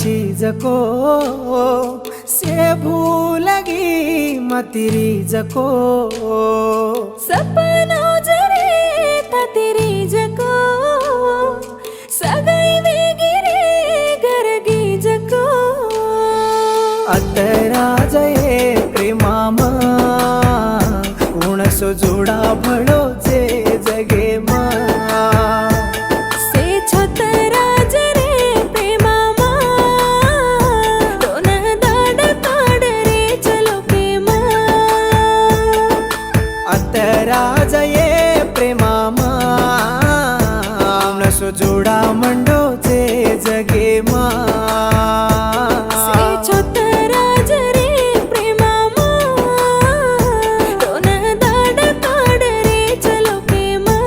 चीज को से भूलगी मत तेरी को सपनों जरे था तेरी जको सगाई में गिरे गरगी जको अतरा जये प्रेमामा कोण सो जोडा भळो जे जगे मा से छतरा जरे प्रेमामा दोन दाड काढ रे चलो प्रेमा अतरा जये प्रेमामा कोण सो जोडा मंडो जे जगे मा से छतरा जरे प्रेमामा दोन दाड काढ रे चलो प्रेमा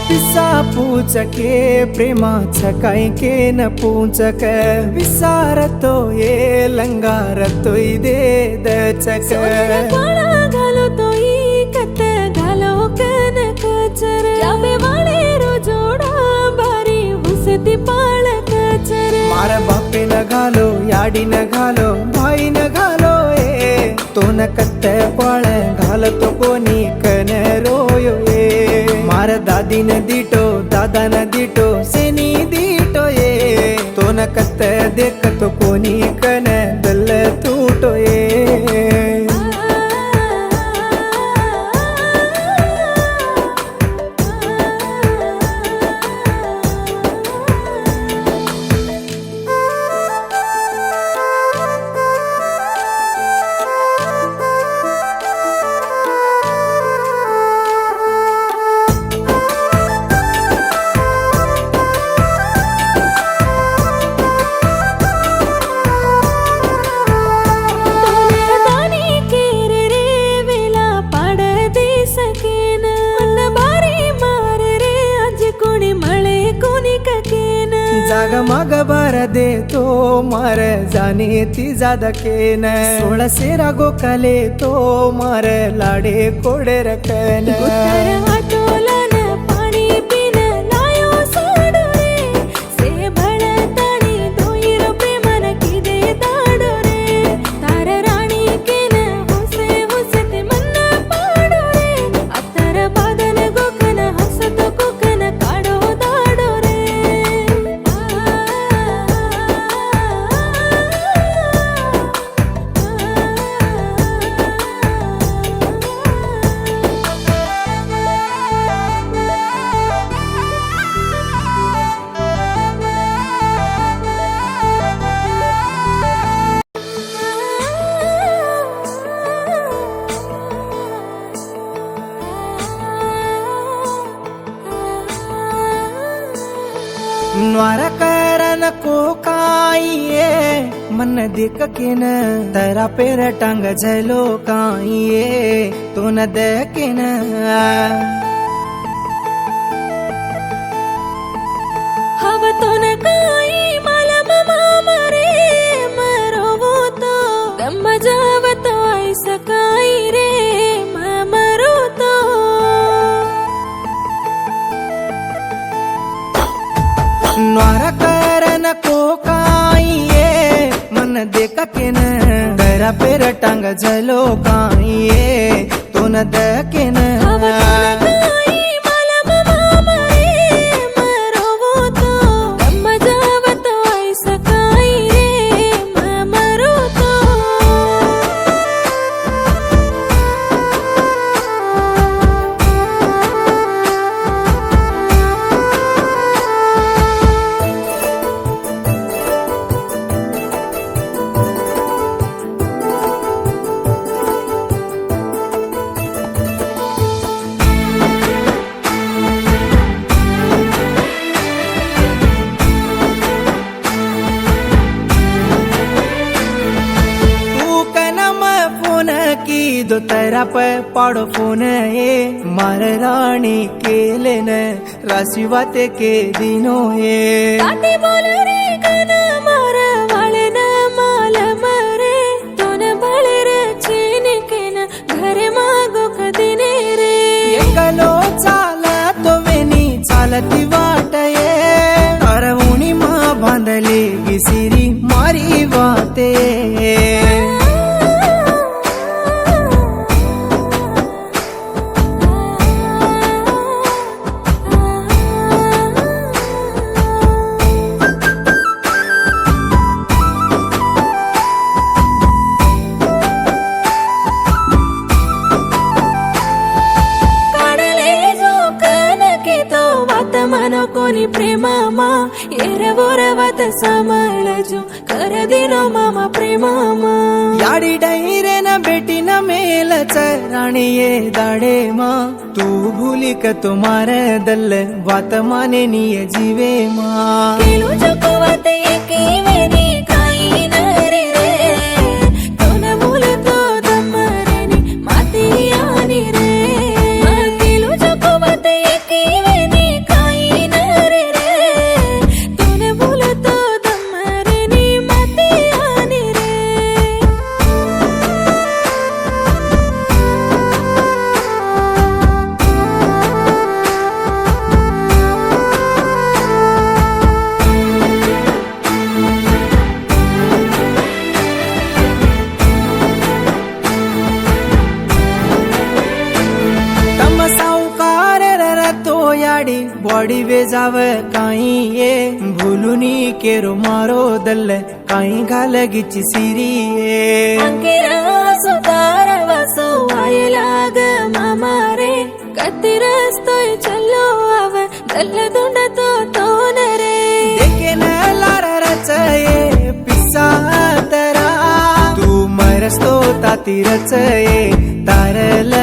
पिसा पूचके प्रेमाचं काय के न पूचक विसारतो ये लंगारतो दे दचक काळा घालो तो कत घालो कन कचर जाबे वाळे रो जोडा भारी हुसती पाळ कचर मार बापे न घालो याडी न घालो भाई न घालो तो न कत्त पाळ घालतो कोणी कन रोयो मार दादी न दिटो दादा न दिटो सेनी दिटो तो न कत्त देखतो कोणी कन दल तुटो जाग मग भर दे तो मार जाने ती जादकेन सोळा सेरा गोकाले तो मार लाडे कोडे रकन हातोलन पाणी पिन लायो सोडो रे से भळताणी दोईर प्रेमन किदे दाडो रे तार राणी केन हुसे हुसते मन पाडो रे अतर बादन गोकन हसत कोकन काढो दाडो रे न्वारा करन को काइए मन देख के न तेरा पैर टांग झलो काइए तो न देखे न हव तो न काही मला ममा मरे मरोवो तो गम जावत ऐसा काही रे मरो तो न्वारा करन को काइए मन देख के न तेरा पैर टांग झलो काइए तो न देखे न हव तो न काही मला ममा मरे मरोवो तो गम जावत ऐसा काही रे मरो तो साप पाड़ो फोन ये मार रानी केले न राशि बाते के दिनो ये ताते बोल रे कन मार वाले न माल मरे तोन बळे रे चीन के न घरे मागो कदिने रे एकलो चाला तो वेनी चालती वाट ये अरवुणी मा बांधले गिसिरी मारी वाते मनो कोनी प्रेमामा एरवोरवत समळजो करदिनो मामा प्रेमामा याडी डैरे न बेटी न मेलच राणी ये दाडे मा तू भूली क तुम्हार दल वात माने निय जीवे मा केलू चकोवत एकी वेनी काई नरे रे तो न भूलतो दमरेनी माती आनी रे केलू चकोवत एकी वेनी बॉडी वेजाव काई ये भूलुनी केरो मारो दल काई घालगीची सिरी ये अंकेरा सुतार वासो आय लाग मामा रे कती रस्तोय चलो आव दल दुंड तो तोन रे देखे न लार रचये पिसा तरा तू मरस्तो ताती रचये तारल